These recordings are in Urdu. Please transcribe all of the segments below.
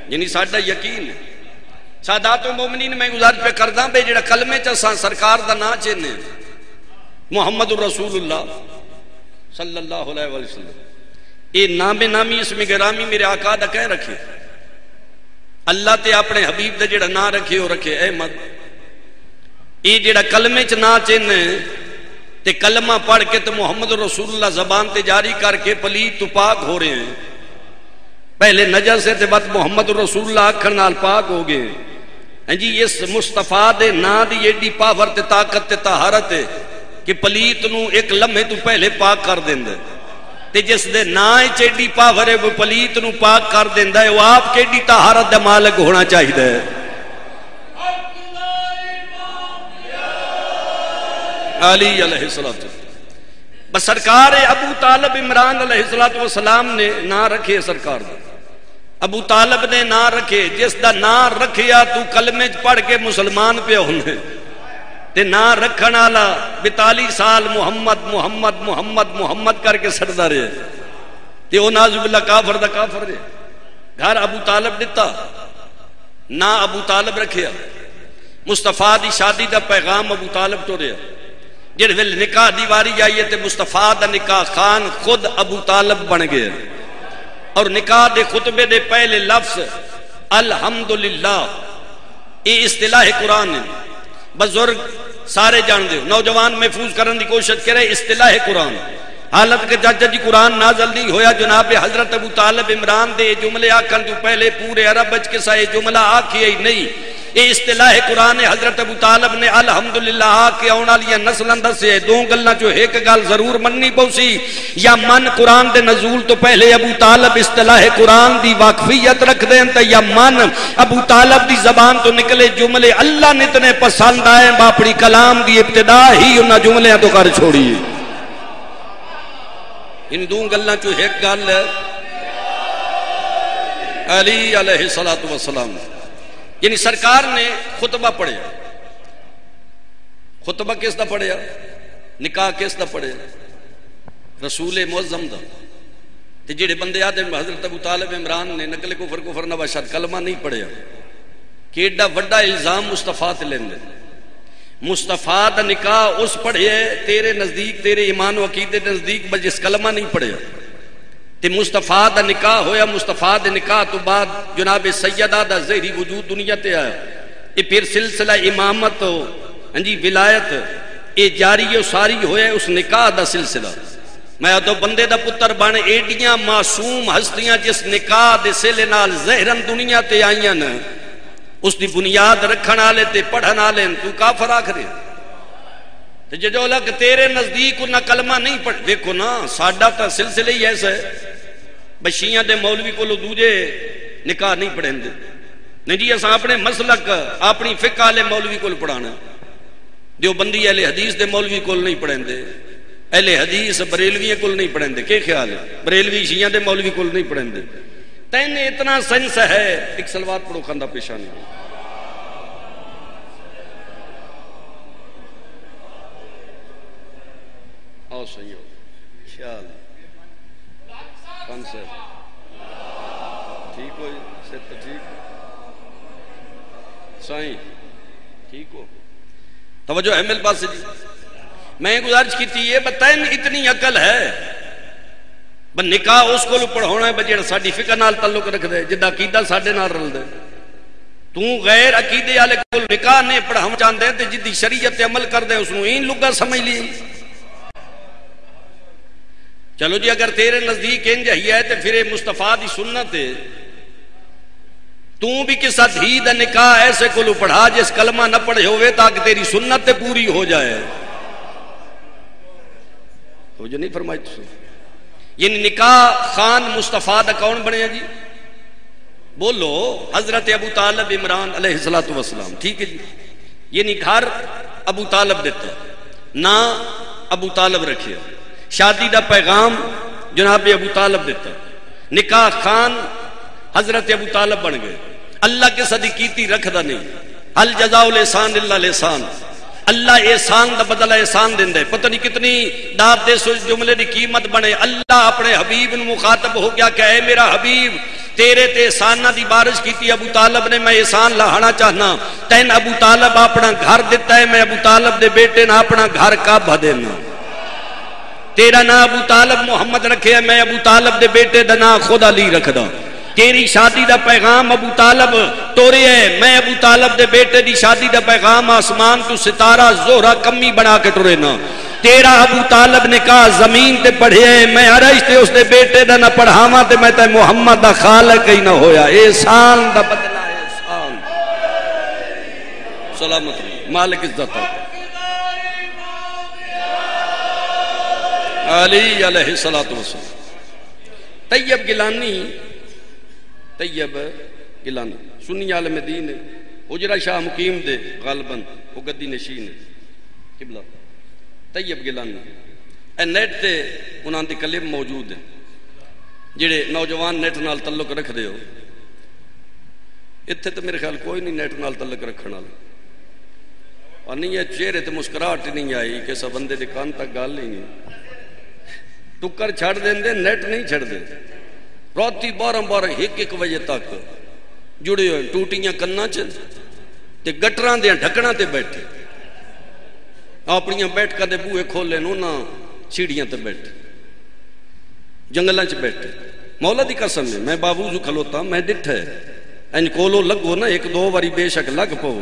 یعنی ساڈا یقین ہے سادات و مومنین میں گزارش پہ کردہ بے جڑا کلمے چا سرکار دا نا چینے محمد رسول اللہ صلی اللہ علیہ وسلم اے نام نامی اسم گرامی میرے آقا دا کہہ رکھے اللہ تے اپنے حبیب دا جڑا نا رکھے ہو رکھے احمد اے جڑا کلمے چ نا چینے تے کلمہ پڑھ کے تے محمد رسول اللہ زبان تے جاری کر کے پلیت تو پاک ہو رہے ہیں پہلے نجس سے تے بعد محمد رسول اللہ اکھر نال پاک ہو گئے جی اس مصطفیٰ دے نا دی ایڈی پاور تے طاقت تے طہارت ہے کہ پلیت نو ایک لمحے تو پہلے پاک کر دیندے تے جس دے نا ایڈی پاور ہے وہ پلیت نو پاک کر دیندے وہ آپ کے ایڈی طہارت دے مالک ہونا چاہیے علی علیہ الصلوۃ بس سرکار ابو طالب عمران علیہ السلام نے نا رکھے سرکار دا ابو طالب نے نا رکھے جس دا نا رکھیا تو کلمے پڑھ کے مسلمان پہ ہونے تے نا رکھن والا 42 سال محمد محمد محمد محمد کر کے سڑدا رہے تے او ناز باللہ کافر دا کافر رہے گھر ابو طالب دتا نا ابو طالب رکھیا مصطفیٰ دی شادی دا پیغام ابو طالب تو رہا جن ویل نکاح دیواری جائیے تے مصطفیٰ دا نکاح خان خود ابو طالب بن گئے اور نکاح دے خطبے دے پہلے لفظ الحمدللہ یہ اصطلاح قرآن ہے بزرگ سارے جان دے نوجوان محفوظ کرنے دی کوشش کرے اصطلاح قرآن حالت کہ جب قرآن نازل نہیں ہویا جناب حضرت ابو طالب عمران دے جملے آکھن تو پہلے پورے عرب بچ کے سائے جملہ آکھی ہی نہیں یہ اصطلاح قرآن حضرت ابو طالب نے الحمدللہ آکے آنا لیا نسل اندر سے دو گلنا جو ایک گل ضرور مننی پوسی یا من قرآن دے نزول تو پہلے ابو طالب اصطلاح قرآن دی واقفیت رکھ دیں تا یا من ابو طالب دی زبان تو نکلے جملے اللہ نے اتنے پسند آئے باپڑی کلام دی ابتدا ہی انہا جملے تو کر چھوڑی ان دو گلنا جو ایک گل علی علیہ السلام یعنی سرکار نے خطبہ پڑھیا خطبہ کس دا پڑھیا نکاح کس دا پڑھیا رسول معظم دا تے جڑے بندے آدھے حضرت ابو طالب عمران نے نقل کفر نواشد کلمہ نہیں پڑھیا کہ ایڈا وڈا الزام مصطفیٰ تے لیندے مصطفیٰ دا نکاح اس پڑھیا تیرے نزدیک تیرے ایمان و عقیدے نزدیک بجس کلمہ نہیں پڑھیا تے مصطفیٰ دا نکاح ہویا مصطفیٰ دے نکاح تو بعد جناب سیدہ دا زہری وجود دنیا تے آیا یہ پھر سلسلہ امامت جی ولایت یہ جاری و ساری ہویا اس نکاح دا سلسلہ میں تو بندے دا پتر بن ایڈیاں معصوم ہستیاں جس نکاح دے سلے نال زہرن دنیا تے آئیاں نا اس دی بنیاد رکھن والے تے پڑھن والے تو کافر آکھرے تے جو لگ تیرے نزدیک انہاں کلمہ نہیں پڑھ دیکھو نا ساڈا تا سلسلہ ہی ایسا ہے بشیاں دے مولوی کو دوجے نکاح نہیں پڑھیں دے نہیں جی اساں اپنے مسلک اپنی فقہ والے مولوی کو پڑھانا جو بندی اہل حدیث دے مولوی کو نہیں پڑھیں دے اہل حدیث بریلوی کو نہیں پڑھیں دے کیا خیال ہے بریلوی شیعہ دے مولوی کو نہیں پڑھیں دے تینے اتنا سنس ہے ایک سلوات پڑھو خندہ پیشانی آؤ صحیح ہو خیال کون سے ٹھیک ہو صحت ٹھیک صحیح ٹھیک ہو توجہ ہے میرے پاس جی میں گزارش کی تھی یہ بتائیں اتنی عقل ہے بس نکاح اس کو پڑھونا ہے بجے ساڈی فقہ نال تعلق رکھ دے جدا عقیدہ ساڈے نال رل دے تو غیر عقیدے والے کو نکاح نہیں پڑھانا چاہتے ہیں تے جدی شریعت عمل کر دے اس نو این لگا سمجھ لی چلو جی اگر تیرے نزدیک انج ہے تے پھر مصطفیٰ دی سنت ہے تو بھی کسا دھی دا نکاح ایسے کو پڑھا جس کلمہ نہ پڑھے ہوئے تاکہ تیری سنت پوری ہو جائے تو جو نہیں فرمائی تو یعنی نکاح خان مصطفیٰ دا کون بنے جی بولو حضرت ابو طالب عمران علیہ السلام ٹھیک ہے جی یعنی گھر ابو طالب دیتا نا ابو طالب رکھے شادی دا پیغام جناب ابو طالب دیتا نکاح خان حضرت ابو طالب بن گئے اللہ کے صدیقیتی رکھ دا نہیں حل جزاء الاحسان الا الاحسان اللہ احسان دا بدلہ احسان دین دے پتہ نہیں کتنی داد دے سو جملے دی قیمت بنے اللہ اپنے حبیب مخاطب ہو گیا کہ اے میرا حبیب تیرے تے احساناں دی بارش کیتی ابو طالب نے، میں احسان لاہنا چاہنا، تین ابو طالب اپنا گھر دیتا ہے، میں ابو طالب دے بیٹے نہ اپنا گھر کعبہ دینا، تیرا نا ابو طالب محمد رکھے ہے، میں ابو طالب دے بیٹے دا نا خود علی رکھ دا، تیری شادی دا پیغام ابو طالب توڑے ہے، میں ابو طالب دے بیٹے دی شادی دا پیغام آسمان تو ستارہ زہرہ کمی بنا کے ٹرے نا، تیرا ابو طالب نے کہا زمین تے پڑھے ہے، میں عرش تے اس دے بیٹے دا نہ پڑھاواں تے میں تے محمد دا خالق ہی نہ ہویا، احسان دا بدلہ ہے احسان، سلامت مالک عزت علی علیہ السلام۔ طیب گیلانی سنی عالم دین اجرا شاہ مقیم دے غالباً وہ گدی نشین قبلہ طیب گیلانی، اے نیٹ تے انہاں دی کلم موجود ہے، جڑے نوجوان نیٹ نال تعلق رکھ دے ہو، اتھے تو میرے خیال کوئی نہیں نیٹ نال تعلق رکھنا، اور نہیں ہے چہرے تے مسکراہٹ نہیں آئی کہ سب بندے دے کان تک گال ہی نہیں، ٹکر چھڑ دیں دے نیٹ نہیں چھڑ دیں، راتی 12 ایک بجے تک جڑے ہوئے ٹوٹیاں کناں تے گٹراں دے ڈھکنا تے بیٹھے، اپنیاں بیٹھ کر دے بوئے کھولے نو نہ سیڑھیاں تے بیٹھے، جنگلاں چ بیٹھے، مولا دی قسم ہے میں باوضو کھلوتا میں ڈٹھا ہے، ان کولو لگو نا 1-2 باری بے شک لگ پو،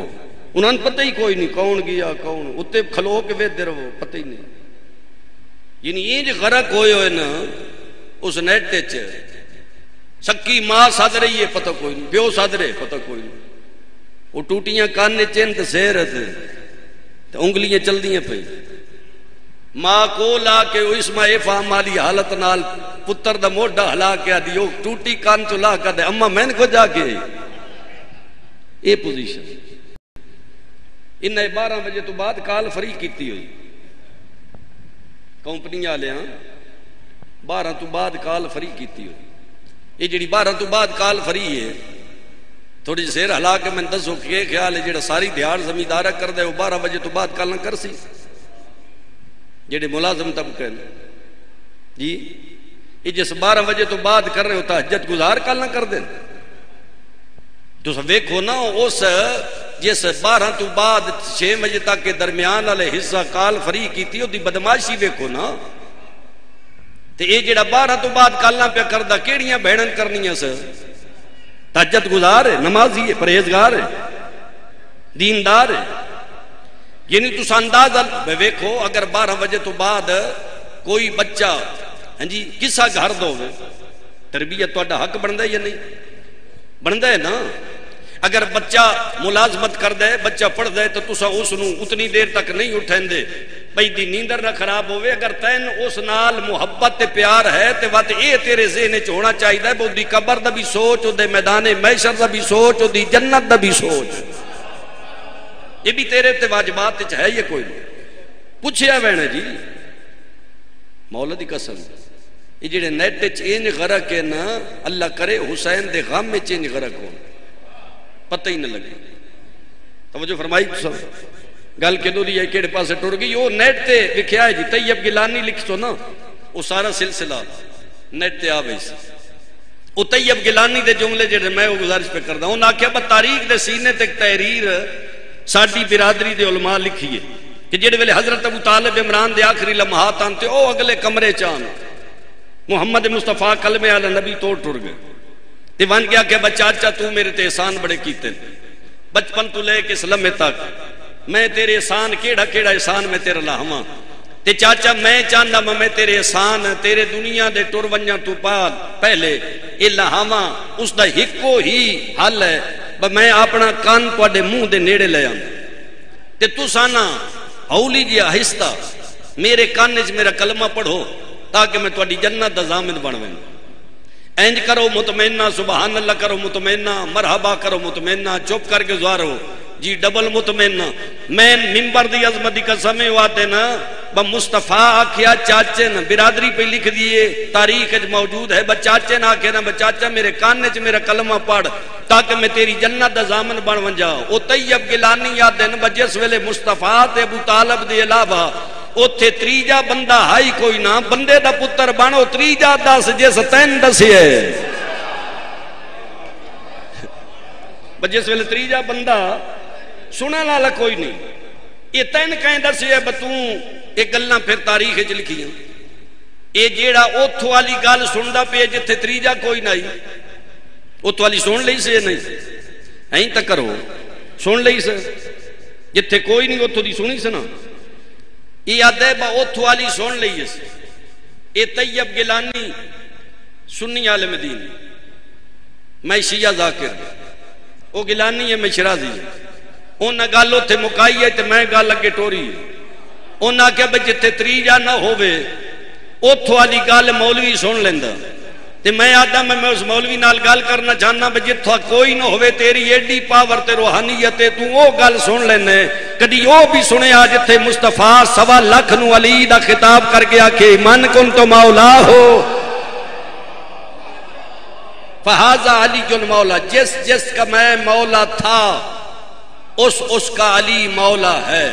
انہاں نے پتہ ہی کوئی نہیں کون گیا کون، اتے کھلو کے ویدے رہو پتہ ہی نہیں، یعنی یہ جو غرق ہوئے نا اس نیٹ تے چ سکی ماں ساد رہی ہے پتہ کوئی نہیں، پیو ساد رہے پتہ کوئی نہیں، وہ ٹوٹیاں کانے چند سیرت تو انگلیاں چل دیاں پہ، ماں کو لا کے وہ اسماء فام والی حالت نال پتر دا موڈا ہلا کے آدھی وہ ٹوٹی کان تو لا کر دے اما میں کو جا کے یہ پوزیشن، انہیں 12 بجے تو بعد کال فری کیتی ہوئی کمپنی والے 12 تو بعد کال فری کیتی ہوئی، یہ جڑی 12 تو بعد کال فری ہے تھوڑی جی سیر ہلا کے میں دسو کہ خیال ہے جڑا ساری دیہڑ زمیندارہ کر دے وہ 12 بجے تو بعد کال نہ کر سی، جڑے ملازم طبقے جی یہ جس 12 بجے تو بعد کر رہے ہو تہجد گزار کال نہ کر دیں، تو سب دیکھو نا اس جس 12 تو بعد 6 بجے تک کے درمیان والے حصہ کال فری کیتی دی بدماشی دیکھو نا، تے یہ جڑا 12 تو بعد کالاں پہ کردا کیڑیاں بہنن کرنیاں سے تہجد گزار ہے، نمازی ہے، پرہیزگار ہے، دیندار ہے، یعنی تو اندازہ دیکھو اگر 12 بجے تو بعد کوئی بچہ ہاں جی کسا گھر دو گے تربیت تہاڈا حق بندا ہے یا نہیں بندا ہے نا، اگر بچہ ملازمت کر دے بچہ پڑھ دے تو تسا اس نو اتنی دیر تک نہیں اٹھین دے بھئی دی نیندر نہ خراب ہوئے، اگر تین اس نال محبت تے پیار ہے تے وقت اے تیرے ذہن وچ ہونا چاہیے بو دی قبر دا بھی سوچ او دے میدان محشر دا بھی سوچ او دی جنت دا بھی سوچ، یہ بھی تیرے تے واجبات وچ ہے یہ کوئی نہیں پوچھیا وینا جی مولا دی قسم، یہ جڑے نیٹ وچ انج غرق ہے نا اللہ کرے حسین دے غم وچ انج غرق ہو پتہ ہی نہ لگے، توجہ فرمائی سب گل کدو دی ہے کیڑے پاسے ٹر گئی، وہ نیٹ تے لکھیا ہے جی طیب گیلانی لکھ تو نا وہ سارا سلسلہ نیٹ تے آ گئی سی، وہ طیب گیلانی دے جملے جڑے میں وہ گزارش پہ کردا ہوں، انہاں آکھیا با تاریخ دے سینے تے تحریر ساڈی برادری دے علماء لکھی ہے کہ جڑے ویلے حضرت ابو طالب عمران دے آخری لمحات آن تے او اگلے کمرے چان محمد مصطفیٰ کلمے علی نبی توڑ ٹر گئے تے ون گیا کہ بچاچا تو میرے تے احسان بڑے کیتے بچپن تو لے کے اس لمحے تک میں تیرے احسان کیڑا کیڑا احسان میں تیرا لاہواں تے چاچا میں چاہنا میں تیرے احسان تیرے دنیا دے ٹر ونجاں تو بعد پہلے اے لاہواں اس دا ہکو ہی حل ہے میں اپنا کان تواڈے منہ دے نیڑے لے آندا تے تساں ہولی جی آہستہ میرے کان وچ میرا کلمہ پڑھو تاکہ میں تواڈی جنت دا ضامن بنواں، اینج کرو مطمئنہ سبحان اللہ کرو مطمئنہ مرحبا کرو مطمئنہ چپ کر کے زوارو جی ڈبل مطمئنہ، میں منبر دی عظمت دی قسم واتے نا با مصطفیٰ آکھیا چاچے نا برادری پہ لکھ دیئے تاریخ موجود ہے بچاچے نا آکھیا نا بچاچا میرے کاننے چ میرا کلمہ پڑھ تاکہ میں تیری جنت دا ضامن بن ونجا، او طیب گیلانی یاد دن بجس ویلے مصطفیٰ تے ابو طالب دے علاوہ اوتھے تریجا بندہ ہائی کوئی نہ بندے دا پتر بانو تریجا دس جس تین دسیے جس ویلے تیجا بندہ سننے والا کوئی نہیں، یہ تین کہیں دسے بتوں یہ گلاں پھر تاریخ وچ لکھیاں، یہ جیڑا اوتھوں والی گل سندا پیا جتھے تیجا کوئی نہیں، اوتھوں والی سن لئی سے نہیں این تک کرو سن لئی سے، جتھے کوئی نہیں اوتھوں دی سنی سے نا، یہ آدھے با اوتھوں والی سن لئی سے۔ یہ طیب گیلانی سنی عالم دین، میں شیعہ ذاکر، وہ گیلانی ہے میں شرازی، انہاں گل اوتھے مکائی ہے تے میں گل اگے ٹوری ہے، انہاں کہ بھئی جتھے تیجا نہ ہووے اوتھوں والی گل مولوی سن لیندا، تے میں آدھا میں اس مولوی نال گل کرنا چاہنا بھئی جتھا کوئی نہ ہوئے تیری ایڈی پاور تے روحانیت تو وہ گل سن لینے، کدی وہ بھی سنے آ جتھے مصطفیٰ 1.25 لاکھ نو علی دا خطاب کر گیا کہ من کنت مولا ہو فہذا علی جن مولا، جس جس کا میں مولا تھا اس کا علی مولا ہے۔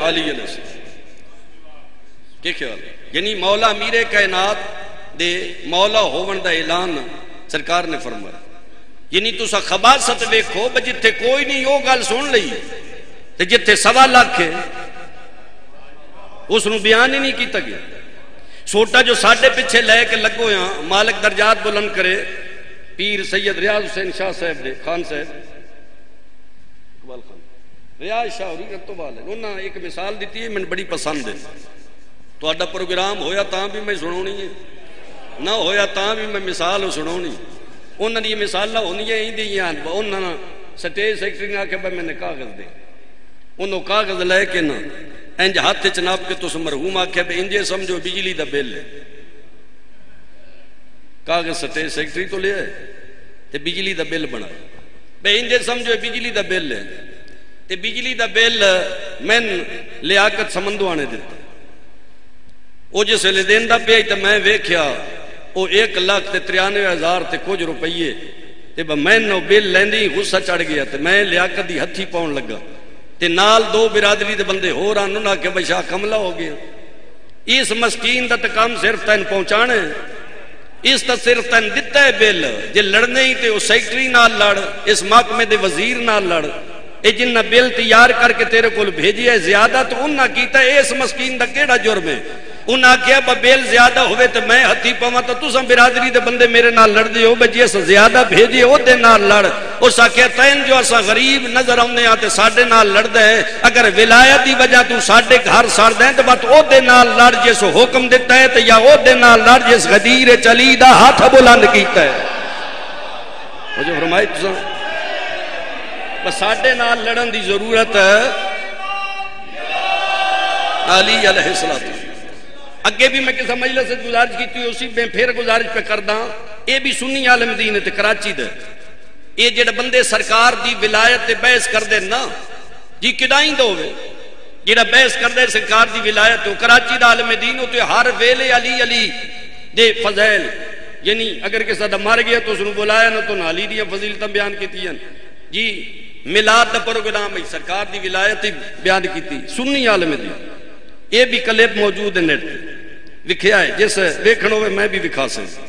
علی علیہ السلام کیا خیال ہے؟ یعنی مولا امیر کائنات دے مولا ہون دا اعلان سرکار نے فرمایا، یعنی تسا خباثت ویکھو جتھے کوئی نہیں وہ گل سن لئی تے جتھے 1.25 لاکھ ہے اس نو بیان ہی نہیں کیتا گیا۔ سوٹا جو ساڈے پیچھے لے کے لگو ہاں، مالک درجات بلند کرے، پیر سید ریاض حسین شاہ صاحب دے خان صاحب اقبال خان ریاض شاہ ہوری رتو والے، انہاں ایک مثال دیتی ہے، میں بڑی پسند ہے۔ تہاڈا پروگرام ہویا تاں بھی میں سناونی ہے، نہ ہویا تاں بھی میں مثال سناونی، انہاں دی مثالاں ہونیاں ہی دیاں، انہاں سٹیج سیکٹری نے آکھیا میں نے کاغذ دے، انہوں کاغذ لے کے نا انج ہاتھ وچ ناپ کے تس مرحوم آکھیا بے انجے سمجھو بجلی دا بل ہے، کاغذ سٹیج سیکٹری تو لیا تے بجلی دا بل بنا، بے انجے سمجھو بجلی دا بل ہے، تے بجلی دا بل میں لیاقت سمندو آنے دیتا، وہ جس ویلے دیندا پیا تے میں ویکھیا وہ 1,93,000 تے کچھ روپیے تے میں نو بل لیندی غصہ چڑھ گیا تے میں لیاقت دی ہتھی پاؤن لگا تے نال 2 برادری دے بندے ہو رہا انہوں نے کہ بھئی شاہ کملا ہو گیا، اس مسکین دا تے کام صرف تین پہنچانے، اس تا صرف تین دتا ہے بل، جے لڑنے ہی تے وہ سیکٹری نال لڑ، اس محکمے دے وزیر نال لڑ، اے جنہ بل تیار کر کے تیرے کول بھیجی ہے زیادہ تو انہاں کیتا ہے، اس مسکین دا کیڑا جرم ہے؟ انہاں کیا بیل زیادہ ہوئے تو میں ہتھی پاواں تو تساں برادری دے بندے میرے نال لڑ دے ہو بجی اس زیادہ بھیجی او دے نال لڑ، اس آکھیا تین جو اساں غریب نظر آونے آتے ساڈے نال لڑ دے، اگر ولایت دی وجہ تو ساڈے گھر سڑ دیں تو بات او دے نال لڑ جس حکم دیتا ہے تو یا او دے نال لڑ جس غدیر چلی دا ہاتھ بلند کیتا ہے۔ وہ جو فرمائی تساں بس ساڈے نال لڑن دی ضرورت ہے، علی علیہ السلام۔ اگے بھی میں کسی مجلس سے گزارش کی تھی، اسی میں پھر گزارش پہ کر دا، یہ بھی سنی عالم دین ہے کراچی دے، یہ جڑے بندے سرکار دی ولایت تے بحث کر دے نا جی کدائیں دو ہوئے، جڑا بحث کر دے سرکار دی ولایت تو کراچی دا عالم دین ہوتے ہر ویلے علی علی دے فضائل، یعنی اگر کسی دا مر گیا تو اس نے بلایا نہ تو نہ علی دی فضیلتاں بیان کیتی ہیں جی، میلاد دا پروگرام ہے سرکار دی ولایت بیان کیتی، سنی عالم دین۔ یہ بھی کلپ موجود ہے نیٹ لکھیا ہے، جس ویکھن ہوئے میں بھی وکھا سکتا،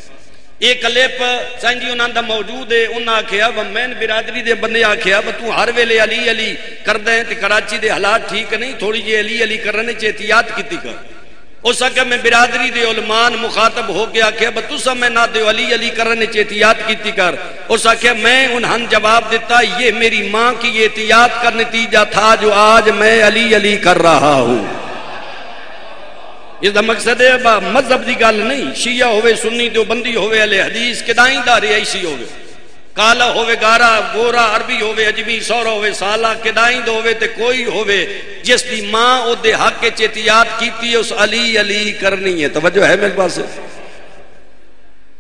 یہ کلپ سنجی انہاں دا موجود ہے، انہاں آکھیا میں برادری دے بندے آکھیا تو ہر ویلے علی علی کر دیں تے کراچی دے حالات ٹھیک نہیں، تھوڑی جی علی علی کرنے چ احتیاط کیتی کر، اس آکھیا میں برادری دے علماء مخاطب ہو کے آکھیا تساں میں نہ دیو علی علی کرنے چ احتیاط کیتی کر، اس آکھیا میں انہاں جواب دیتا یہ میری ماں کی احتیاط کا نتیجہ تھا جو آج میں علی علی کر رہا ہوں۔ اس دا مقصد ہے مذہب دی گل نہیں، شیعہ ہوئے سنی دیوبندی ہوئے اہل حدیث کدائیں دا رہائشی ہوئے، کالا ہوئے گارا گورا عربی ہوئے اجمی سورا ہوئے سالہ کدائیں دو ہوئے تے کوئی ہوئے جس دی ماں او دے حق کے احتیاط کیتی اس علی علی کرنی ہے۔ توجہ ہے میرے پاس؟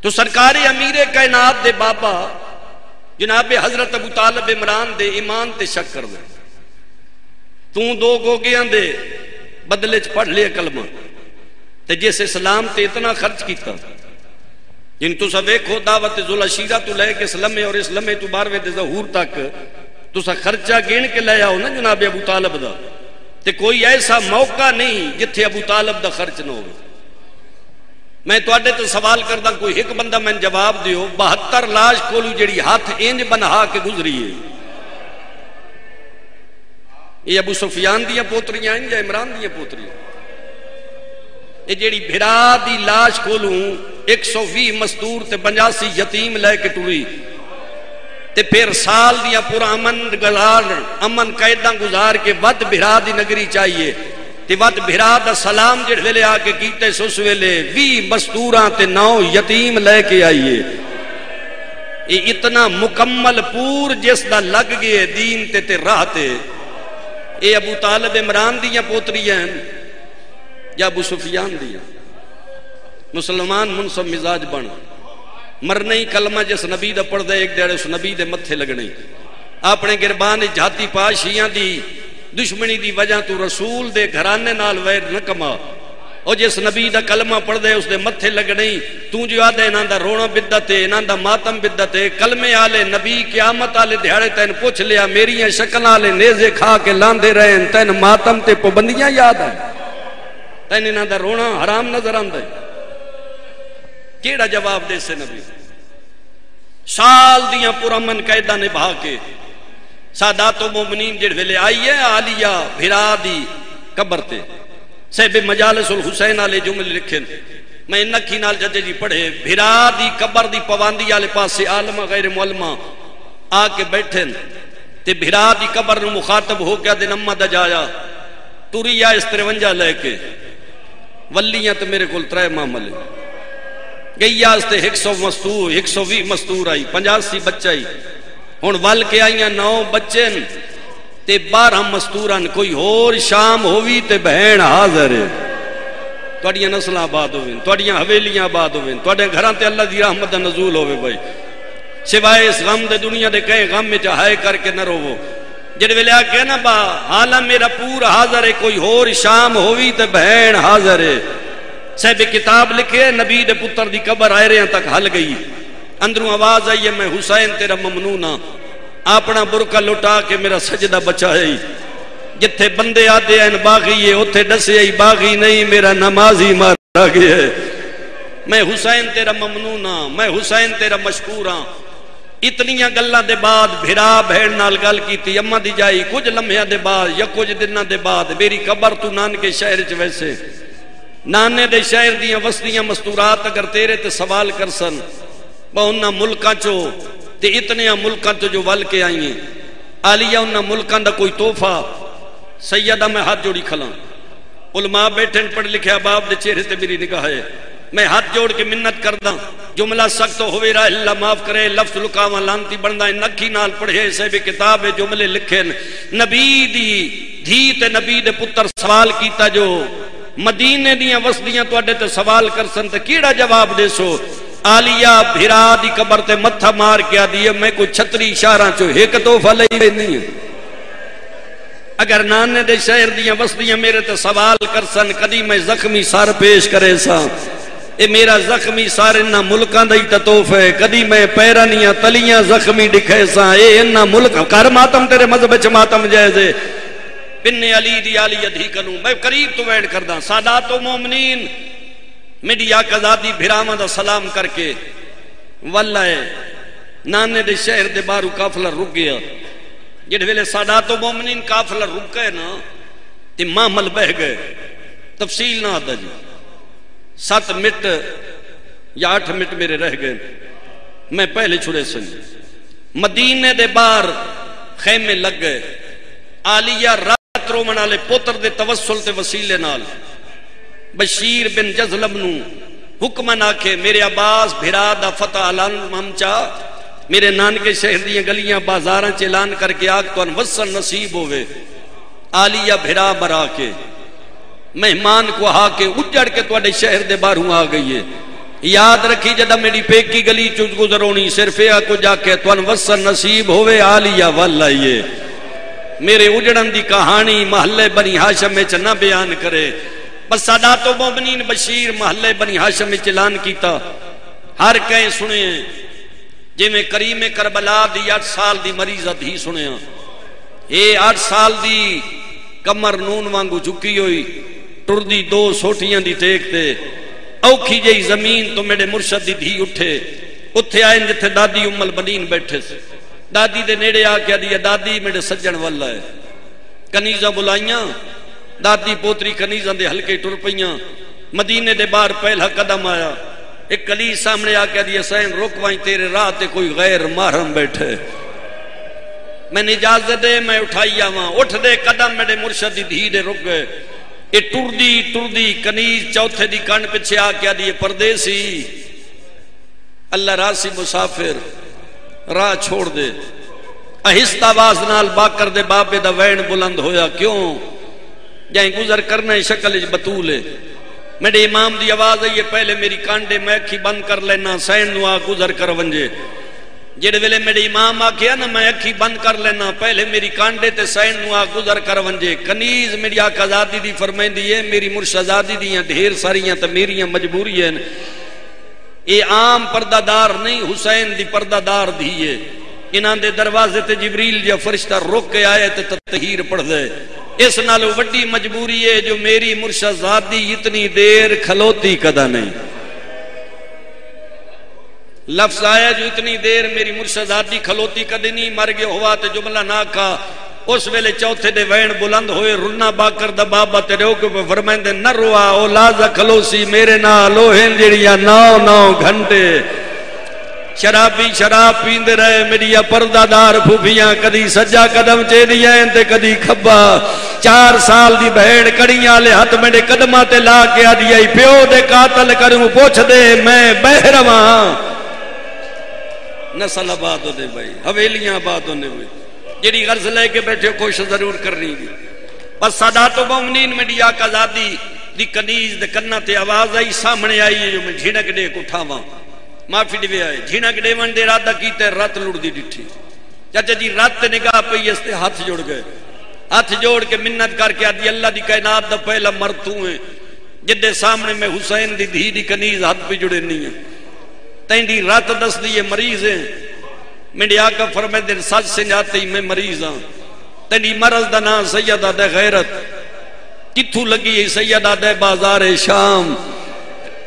تو سرکار امیر کائنات دے بابا جناب حضرت ابو طالب عمران دے ایمان تے شک کر دے، تو 2 گوگیاں دے بدلے چ پڑھ لے کلمہ تے جس اسلام تے اتنا خرچ کیتا، جن تو سا ویکھو دعوت ذوالعشیرہ تو لے کے اسلامے اور اسلامے تو 12ویں دے ظہور تک تو سا خرچہ گین کے لے آؤ نا جناب ابو طالب دا، تے کوئی ایسا موقع نہیں جتھے ابو طالب دا خرچ نہ ہوگا، میں تواڈے تو سوال کردا کوئی ایک بندہ میں جواب دیو 72 لاش کولو جڑی ہاتھ انج بنہا کے گزری ہے، یہ ابو سفیان دیا پوتریاں ہیں یا عمران دیا پوتریاں؟ یہ جڑی بھرا دی لاش کولو 120 مستور تے 85 یتیم لے کے ٹری تے پھر سال دیا پورا امن قیداں گزار کے ود بھرا دی نگری چاہیے تے ود بھرا دا سلام جڑ ویلے آ کے کیتے سس ویلے 20 مستوراں تے 9 یتیم لے کے آئیے. یہ اتنا مکمل پور جس دا لگ گئے دین تے راہ تے. اے ابو طالب عمران دیا پوتریاں یا ابو سفیان دیا؟ مسلمان منصب مزاج بن مرنا ہی کلمہ جس نبی دا پڑھ دے ایک دیڑے اس نبی دے متھے لگنے اپنے گربان جاتی پاشیاں دی دشمنی دی وجہ تو رسول دے گھرانے نال ویر نہ کما اور جس نبی دا کلمہ پڑھ دے اس دے متھے لگنے تو جو آدھے انہاں دا رونا بدت ہے انہاں دا ماتم بدت ہے. کلمے آلے نبی قیامت آلے دیہڑے تین پوچھ لیا میریاں شکل آلے نیزے کھا کے لاندے رہے تین ماتم تے پابندیاں یاد ہیں تین انہاں دا رونا حرام نظر آندے. کیڑا جواب دے سے نبی؟ سال دیاں پرامن قیدہ نبھا کے سادات و مومنین جڑ ویلے آئیے عالیہ بھرا دی قبر تے صاحب مجالس الحسین آلے جملے لکھیں میں نکھی نال جدے جی پڑھے بھرا دی قبر دی پواندی آلے پاس سے عالمہ غیر معلمہ آ کے بیٹھیں تے بھرا دی قبر نو مخاطب ہو گیا دن امہ دا جایا توریا اس 53 لے کے ولیاں تے میرے کل 3 معاملے گئی آستے 100 مستور 120 مستور آئی 85 بچہ آئی ہون ول کے آئیاں 9 بچے تے 12 مستوران کوئی اور شام ہوئی تے بہن حاضر ہے. توڑیاں نسلیں آباد ہوئیں توڑیاں حویلیاں آباد ہوئیں توڑے گھران تے اللہ دی رحمت نزول ہوئے بھائی سوائے اس غم دے دنیا دے کہیں غم میں چاہائے کر کے نہ روو جڑے ویلے آ کے نا با حالا میرا پور حاضر ہے کوئی اور شام ہوئی تے بہن حاضر ہے. صاحب کتاب لکھے نبی دے پتر دی قبر آئے رہے تک حل گئی اندروں آواز آئی ہے میں حسین تیرا ممنونہ اپنا برکہ لٹا کے میرا سجدہ بچائے جتھے بندے آتے ہیں باغی ہے اتھے ڈسے ہی باغی نہیں میرا نمازی مارا گیا ہے. میں حسین تیرا ممنونہ میں حسین تیرا مشکوراں. اتنیاں گلاں دے بعد بھرا بہن نال گل کیتی اماں دی جائی کچھ لمحیاں دے بعد یا کچھ دناں دے بعد میری قبر تو نانکے شہر چ ویسے نانے دے شہر دیاں وسطیاں مستورات اگر تیرے تے سوال کرسن انہاں ملکاں چو تے اتنے ملکاں تو جو ول کے آئیں آلیہ انہاں ملکاں دا کوئی تحفہ سیدہ میں ہاتھ جوڑی کھلاں علماء بیٹھے پڑھ لکھے احباب دے چہرے تے میری نگاہ ہے میں ہاتھ جوڑ کے منت کرداں جملہ سخت ہوئے رہا اللہ معاف کرے لفظ لکاواں لانتی بندہ نکھی نال پڑھے صاحب کتاب جملے لکھیں نبی دی دھی تے نبی دے پتر سوال کیتا جو مدینے دیاں وسطیاں توڑے تے سوال کرسن تے کیڑا جواب دے سو آلیہ بھرا دی قبر تے متھا مار کیا دیئے میں کوئی چھتری اشارہ چو ایک توفہ لئی نہیں ہے. اگر نانے دے شہر دیاں وسطیاں میرے تے سوال کرسن کدی میں زخمی سار پیش کرے سا اے میرا زخمی سار انہا ملکان دائی تطوف ہے کدی میں پیرانیاں تلیاں زخمی دکھے سا اے انہا ملک کر ماتم تیرے مذہب چ ماتم جائزے بن علی دی علی ادھی کنوں میں قریب تو ویڈ کردہ سادات و مومنین میری آقازادی بھراما دا سلام کر کے واللہ نانے دے شہر دے بارو کافلہ رک گیا جڑ ویلے سادات و مومنین کافلہ رک گئے نا تے معامل بہ گئے تفصیل نہ آتا جی 7 منٹ یا 8 منٹ میرے رہ گئے میں پہلے چھڑے سن مدینے دے بار خیمے لگ گئے آلیہ رات رومن آلے پوتر دے توسل تے وسیلے نال بشیر بن جزلم نو حکمن آکھے میرے عباس بھرا دا فتح علان ممچا میرے نانکے شہر دیاں گلیاں بازاراں چلان کر کے آگ تو انوسن نصیب ہوئے آلیہ بھرا برا کے مہمان کو ہا کے اجڑ کے توڑے شہر دے باروں آ گئی ہے یاد رکھی جدہ میری پیکی گلی چوچ گزرونی صرف یہ کو جا کے تو انوسن نصیب ہوئے آلیہ واللہ یہ میرے اجڑن دی کہانی محلے بنی ہاشم میں چنہ بیان کرے بس سادات و مومنین بشیر محلے بنی ہاشم میں چلان کیتا ہر کہیں سنے جے میں کریم کربلا دی 8 سال دی مریضہ دھی سنے اے 8 سال دی کمر نون وانگو چکی ہوئی ٹر دی 2 سوٹیاں دی ٹیک تے اوکھی جئی زمین تو میرے مرشد دی دھی اٹھے اتھے آئے جتھے دادی ام البنین بیٹھے سے دادی دے نیڑے آ کے دی دادی میرے سجن والا ہے کنیزاں بلائیاں دادی پوتری کنیزاں دے ہلکے ٹر پئیاں مدینے دے باہر پہلا قدم آیا ایک کلیس سامنے آ کے دی حسین رکوائیں تیرے راہ تے کوئی غیر محرم بیٹھے میں نے اجازت دے میں اٹھائی آواں اٹھ دے قدم میرے مرشد دی دھی دے رک گئے اے ٹردی کنیز چوتھے دی کان پیچھے آ کے دی پردیسی اللہ راسی مسافر راہ چھوڑ دے آہستہ آواز نال باکر دے بابے دا وین بلند ہویا کیوں جائیں گزر کرنا شکل بطول ہے میرے امام دی آواز ہے یہ پہلے میری کانڈے میں اکھی بند کر لینا سین نو آ گزر کر ونجے جڑے ویلے میرے امام آکھیا نا میں اکھی بند کر لینا پہلے میری کانڈے تے سین نو آ گزر کر ونجے کنیز میری آقا آزادی دی فرمائندی ہے میری مرشد آزادی دیاں ڈھیر ساریاں تے میریاں مجبوری ہیں اے عام پردہ دار نہیں حسین دی پردہ دار دیئے انہاں دے دروازے تے جبریل یا فرشتہ رک کے آئے تے تطہیر پڑھ دے اس نالو وڈی مجبوری ہے جو میری مرشد ذاتی اتنی دیر کھلوتی کدا نہیں لفظ آیا جو اتنی دیر میری مرشد ذاتی کھلوتی کدی نہیں مر گئے ہوا تے جملہ نہ کھا اس ویلے چوتھے دے وین بلند ہوئے رنا باکر دا بابا تے روک پہ فرمائندے نہ روا اولازہ کھلوسی میرے نالو ہیں جڑیا 9 گھنٹے شرابی شراب پیندے رہے میری پردہ دار پھوپیاں کدی سجا قدم چے دیا تے کدی کھبا 4 سال دی بہن کڑیاں لے ہاتھ میرے قدمہ تے لا کے آدیا پیو دے قاتل کروں پوچھ دے میں بہرواں نسل آباد ہو دے بھائی حویلیاں آباد ہونے ہوئے جڑی غرض لے کے بیٹھے کوشش ضرور کرنی گی بس سادات و مومنین میری آقا آزادی دی کنیز دے کنہ تے آواز آئی سامنے آئی ہے جو میں جھنک دے کو اٹھاواں معافی ڈوے آئے جھنک دے ون دے رادہ کیتے رات لڑ دی ڈٹھی چاچا جی رات تے نگاہ پہ اس تے ہاتھ جوڑ گئے ہاتھ جوڑ کے منت کر کے آدھی اللہ دی کائنات دا پہلا مرتوں ہے جدے سامنے میں حسین دی دھی دی کنیز ہاتھ پہ جڑے نہیں ہیں تین دی رات دس دی یہ مریض ہیں میری آقا فرمائے دن سچ سنجاتے ہی میں مریض ہاں تین دی مرض دا نام سیدہ دے غیرت کتھو لگی ہے سیدہ دے بازار شام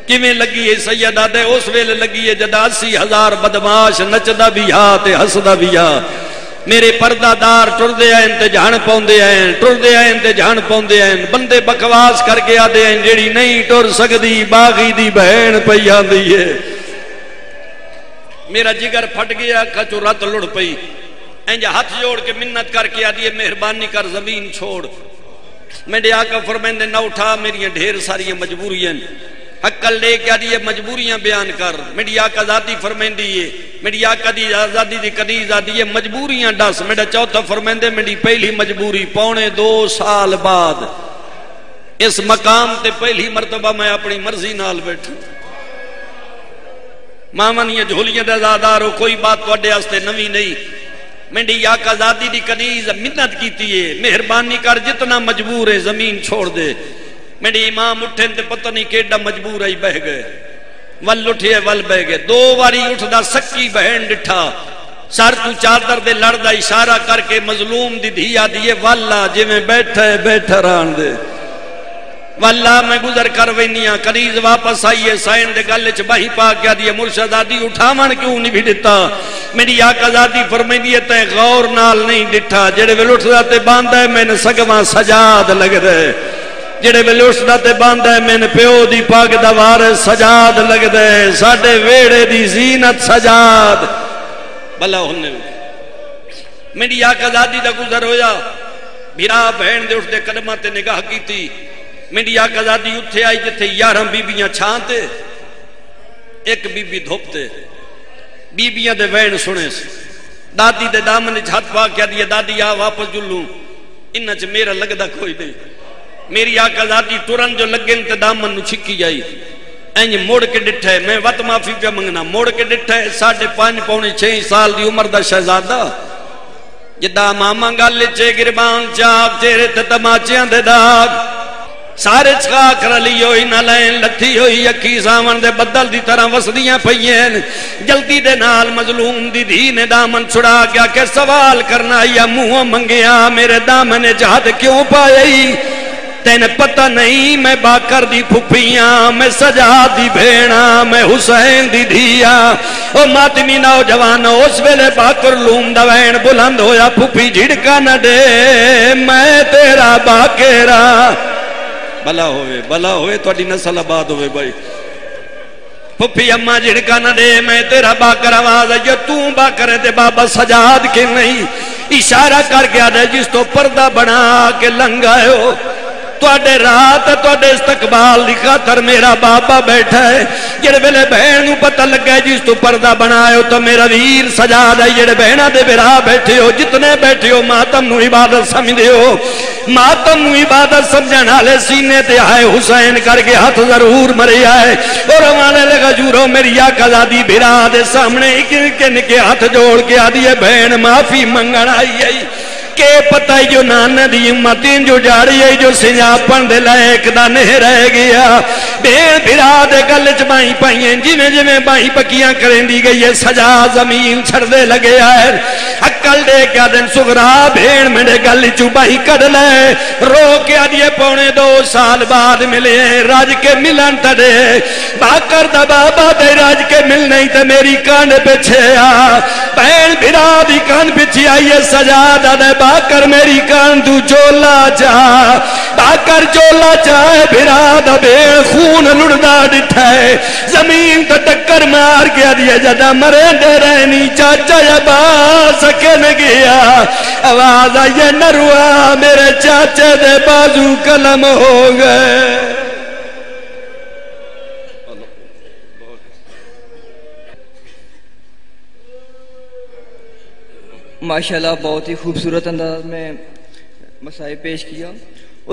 کیویں لگی ہے سیدہ دے اس ویلے لگی ہے جدا 80,000 بدماش نچدا بھی ہا تے ہسدا بھی ہا میرے پردہ دار ٹر دے آئیں تے جھان پوندے آئیں ٹر دے آئیں تے جھان پوندے آئیں بندے بکواس کر کے آدے ہیں جیڑی نہیں ٹر سکدی باغی دی بہن پئی آندی ہے میرا جگر پھٹ گیا کچو رات لڑ پئی انجا ہاتھ جوڑ کے منت کر کے آدھی ہے مہربانی کر زمین چھوڑ میرے آقا فرمائندے نہ اٹھا میری ڈھیر ساری مجبوریاں حقل لے کے آدھی ہے مجبوریاں بیان کر میری آقا ذاتی فرمائندی ہے میری آقا دی آزادی دی کنیز آدھی ہے مجبوریاں ڈس میرا چوتھا فرمائندے میری پہلی مجبوری 2.25 سال بعد اس مقام تے پہلی مرتبہ میں اپنی مرضی نال بیٹھوں مامنیاں جھولیاں دے زادارو کوئی بات توڑے ہستے نوی نہیں میری آقا ذاتی دی کنیز منت کیتی ہے مہربانی کر جتنا مجبور ہے زمین چھوڑ دے میری امام اٹھیں تے پتہ نہیں کیڈا مجبور ہے بہ گئے ول اٹھے ول بہ گئے 2 واری اٹھدا سکی بہن ڈٹھا سر تو چادر دے لڑدا اشارہ کر کے مظلوم دی دھی آدھی ہے والا جی میں بیٹھا ران دے واللہ میں گزر کر وینیاں کنیز واپس آئیے سائن دے گلے چ باہی پا کے آدھی ہے مرشد آدھی اٹھاون کیوں نہیں بھی ڈٹا میری آقا ذاتی فرمائندی ہے تے غور نال نہیں ڈٹھا جڑے ویل اٹھدا تے باندا ہے میں نے سگواں سجاد لگ دے جڑے ویل اٹھدا تے باندا ہے میں نے پیو دی پاک دا وارث سجاد لگ دے ساڈے ویڑے دی زینت سجاد بھلا ہونے میری آقا ذاتی دا گزر ہویا بھرا بہن دے اٹھدے قدماں تے نگاہ کیتی میری آقا ذاتی اتھے آئی جتھے 11 بیبیاں چھانتے ایک بیبی دھوپتے بیبیاں دے وین سنے سے دادی دے دامن ہاتھ پا کیا دیا دادی آ واپس جلوں انہاں چ میرا لگدا کوئی نہیں میری آقا ذاتی ٹرن جو لگن تے دامن نو چھکی جائی اینج موڑ کے ڈٹھے میں وط معافی پہ منگنا موڑ کے ڈٹھے 5.5 پونے 6 سال دی عمر دا شہزادہ جدا ماما گل چے گربان چاک چہرے تے تماچیاں دے داغ سارے چھاک رلی ہوئی نہ لین لتھی ہوئی اکھی سامن دے بدل دی طرح وسدیاں پئین جلدی دے نال مظلوم دی دھی نے دامن چھڑا گیا کہ سوال کرنا یا منہ منگیا میرے دامن جہاد کیوں پائی تین پتہ نہیں میں باکر دی پھپھیاں، میں سجاد دی بھیڑا، میں حسین دی دھیا۔ او ماتمی نوجوان اس ویلے باکر لوم دوین بلند ہویا، پھپھی جھڑکا نہ دے میں تیرا باکرا۔ بلا ہوئے تھوڑی نسل آباد ہوئے بھائی۔ پھپھی اماں جھڑکا نہ دے میں تیرا باکر آواز ہے، جو توں باکر ہے تے بابا سجاد کے نہیں۔ اشارہ کر گیا دے جس تو پردہ بنا کے لنگائے ہو، توڑے رات توڑے استقبال دی خاطر میرا بابا بیٹھا ہے۔ جڑے ویلے بہن نو پتہ لگا ہے جس تو پردہ بنائے ہو تو میرا ویر سجاد ہے۔ جڑے بہنہ دے برا بیٹھے ہو، جتنے بیٹھے ہو ماتم نو عبادت سمجھے ہو، ماتم نو عبادت سمجھن والے سینے تے آئے حسین کر کے ہاتھ ضرور مرے آئے اور ہمارے لگا جورو میری آقا زادی بھرا دے سامنے کن کے ہاتھ جوڑ کے آدھی بہن معافی منگن آئی آئی کہ پتہ جو نانا دی امتین جو جاڑی ہے جو سنجاپن دے لائق دا نہیں رہ گیا۔ بھیڑ بھرا دے گلچ بائی پائیں جنہیں جنہیں بائی پکیاں کریں دی گئی ہے، سجا زمین چھڑ دے لگے آئے اکل دے کیا دن سغرا بھیڑ میرے گلچو بائی کڑ لے رو کیا دیئے 2.5 سال بعد ملے راج کے ملن تڑے باکر دا بابا دے راج کے مل نہیں تے میری کان پچھے آ بھیڑ بھرا دی کان پچھے آئیے سجا دا دے باکر میری کان تو جولا چاہ باکر جولا چاہ بھرا دا بھیڑ خون لڑدا ڈٹھائے زمین تو ٹکر مار گیا دیا جدا مرے دے رہنی چاچا یا با سکے نہ گیا آواز آئیے نروا میرے چاچے دے بازو قلم ہو گئے۔ ماشاءاللہ بہت ہی خوبصورت انداز میں مسائل پیش کیا۔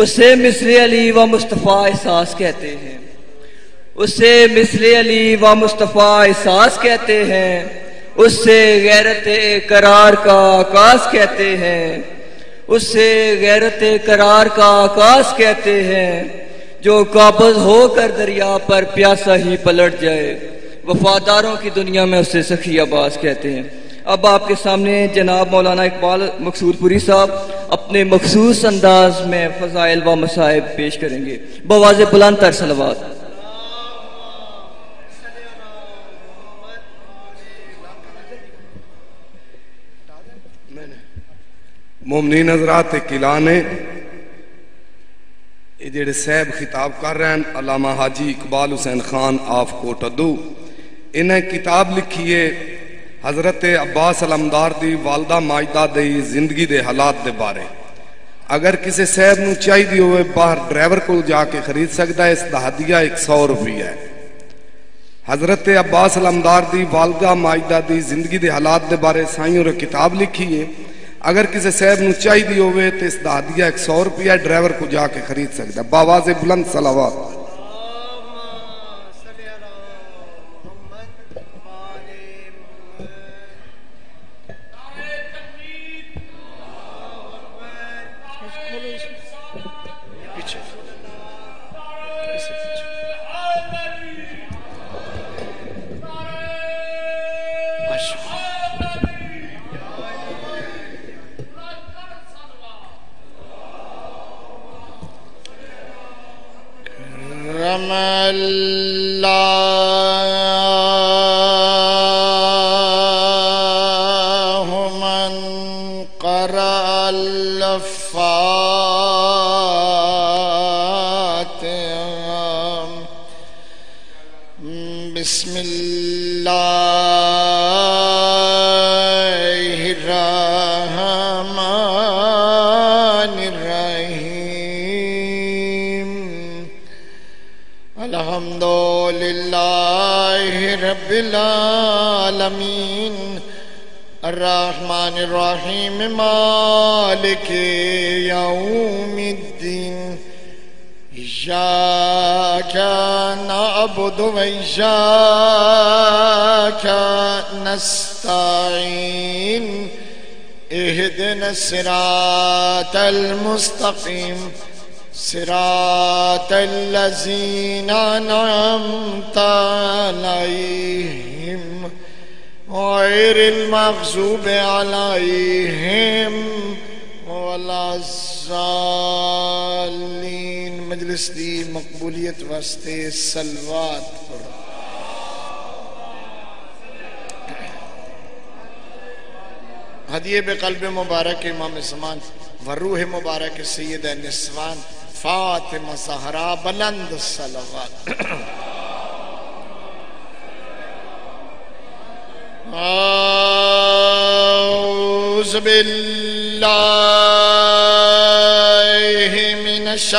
اسے مصر علی و مصطفیٰ احساس کہتے ہیں، اسے مصر علی و مصطفیٰ احساس کہتے ہیں، اس سے غیرت قرار کا آغاز کہتے ہیں، اس سے غیرت قرار کا آغاز کہتے ہیں، جو قابض ہو کر دریا پر پیاسا ہی پلٹ جائے، وفاداروں کی دنیا میں اسے سخی آباز کہتے ہیں۔ اب آپ کے سامنے جناب مولانا اقبال مقصود پوری صاحب اپنے مخصوص انداز میں فضائل و مصائب پیش کریں گے بواز بلند تر صلوات۔ مومنین حضرات قلعے یہ جڑے صاحب خطاب کر رہے ہیں علامہ حاجی اقبال حسین خان آف کوٹ ادو، انہیں کتاب لکھی ہے حضرت عباس علمدار دی والدہ ماجدہ دی زندگی دے حالات دے بارے۔ اگر کسی صاحب نو چاہی دی ہوئے باہر ڈرائیور کو جا کے خرید سکتا ہے، اس دا ہدیہ 100 روپیہ ہے۔ حضرت عباس علمدار دی والدہ ماجدہ دی زندگی دے حالات دے بارے سائیوں نے کتاب لکھی ہے، اگر کسی صاحب نو چاہی دی ہوئے تو اس دا ہدیہ 100 روپیہ ڈرائیور کو جا کے خرید سکتا ہے۔ باواز بلند صلوات۔ رم اللہ من قرأ الفاتحة بسم اللہ الرحمن الرحیم الحمد للہ رب العالمین الرحمن الرحیم مالک یوم الدین ایاک نعبد و ایاک نستعین اہدنا الصراط المستقیم صراط الذین انعمت علیہم غیر المغضوب علیہم ولا الضالین. مجلس دی مقبولیت واسطے صلوات پڑھو. ہدیے بقلب مبارک امام زمان و روح مبارک سید نسوان فاطمہ زہرا بلند صلوات. اعوذ باللہ من الشیطان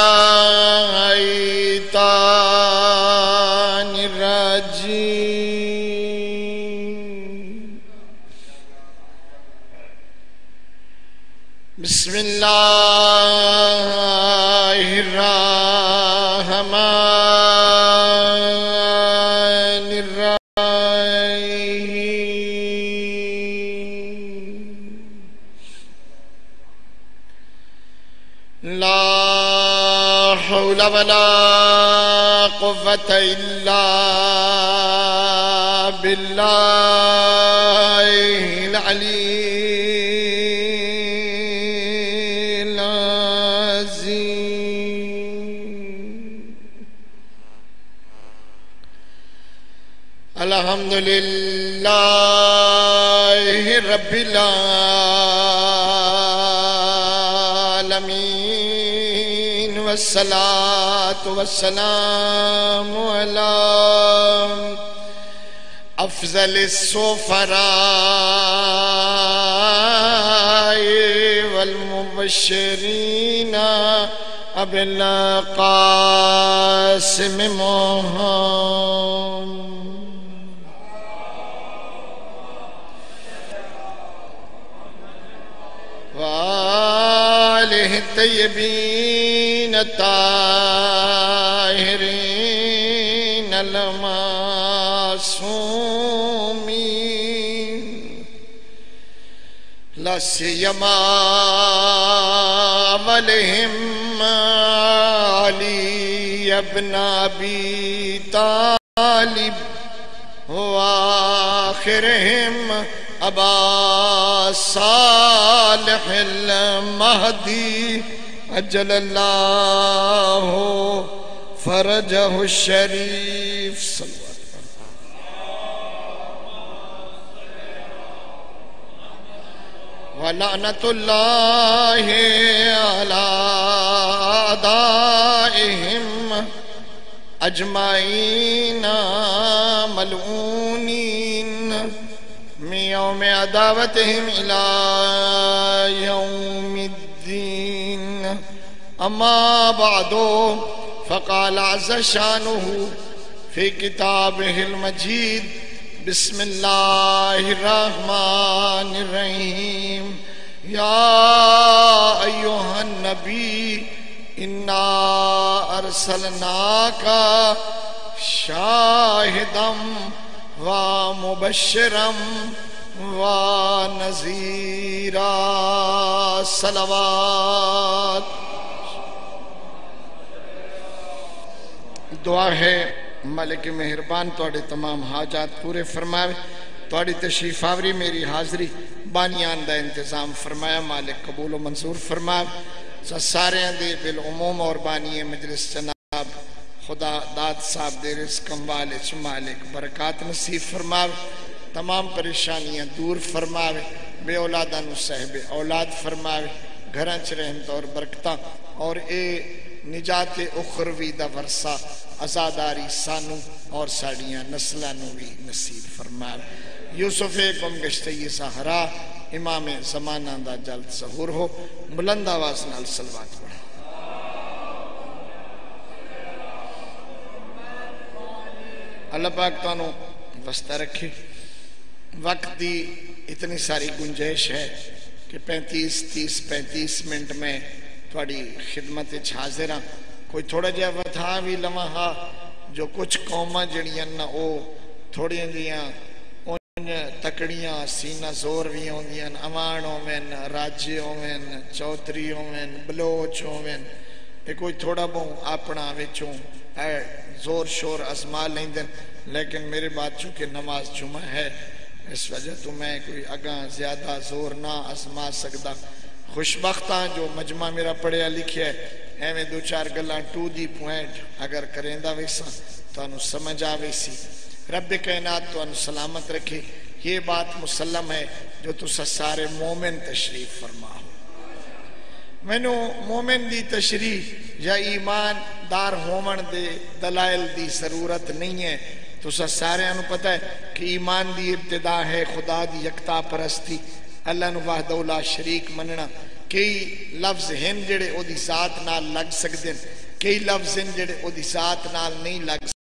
الرجیم. بسم اللہ الرحمن الرحیم. لا حول ولا قوة الا باللہ العلی الحمدللہ رب العالمین والصلاة والسلام علی افضل السفراء والمبشرین ابی القاسم محمد وآلہ الطیبین الطاہرین المعصومین لا سیما ولہم علی ابن ابی طالب وآخرہم ابا صالح المہدی عجل اللہ فرجہ الشریف. ولعنت اللہ علی اعدائہم اجمعین ملعونین من یوم عداوتہم الى یوم الدین. اما بعد فقال عز شانہ فی کتابہ المجید بسم اللہ الرحمن الرحیم. یا ایہا النبی انا ارسلناک شاہدا ومبشرا ونذیرا. صلوات. دعا ہے ملک مہربان توڑے تمام حاجات پورے فرمائے. توڑی تشریف آوری میری حاضری بانیان دا انتظام فرمایا. مالک قبول و منظور فرمائے. سارے دے بالعموم اور بانی مجلس جناب خدا داد صاحب دے رزقم والے مالک برکات نصیب فرمائے. تمام پریشانیاں دور فرمائے. بے اولادہ نو صاحب اولاد فرمائے. گھران چ رحمت اور برکتہ اور اے نجات اخروی دا ورثہ ازاداری سانو اور ساڑیاں نسلانو بھی نصیب فرمائے. یوسف قوم گشتی سہرا امام زمانہ دا جلد ظہور ہو. بلند آواز نال صلوات پڑھیں. اللہ پاک تانوں وسطہ رکھے. وقت دی اتنی ساری گنجائش ہے کہ 35 منٹ میں تھوڑی خدمت حاضر ہاں. کوئی تھوڑا جہا وتھا بھی لمحہ جو کچھ قوماں جڑیاں نہ او تھوڑیاں جیاں تکڑیاں سینہ زور بھی ہوندیاں. امان ہوویں راجے ہوویں چودھری ہوویں بلوچ ہوویں اے کوئی تھوڑا بہت اپنا وچوں اے زور شور ازما لیندن. لیکن میرے بات چونکہ نماز جمعہ ہے اس وجہ تو میں کوئی اگاں زیادہ زور نہ ازما سکدا. خوشبختاں جو مجمع میرا پڑھیا لکھیا ہے ایویں دو چار گلاں ٹو دی پوائنٹ اگر کریندا ویسا تو انو سمجھ آوے سی رب کائنات تو انو سلامت رکھے یہ بات مسلم ہے جو تسا سارے مومن تشریف فرماؤ مینو مومن دی تشریح یا ایمان دار ہومن دے دلائل دی ضرورت نہیں ہے تسا سارے انو پتہ ہے کہ ایمان دی ابتدا ہے خدا دی یکتا پرستی اللہ نو وحدہ لا شریک مننا کئی لفظ ہیں جڑے او دی ذات نال لگ سکدے کئی لفظ ہیں جڑے او دی ذات نال نہیں لگ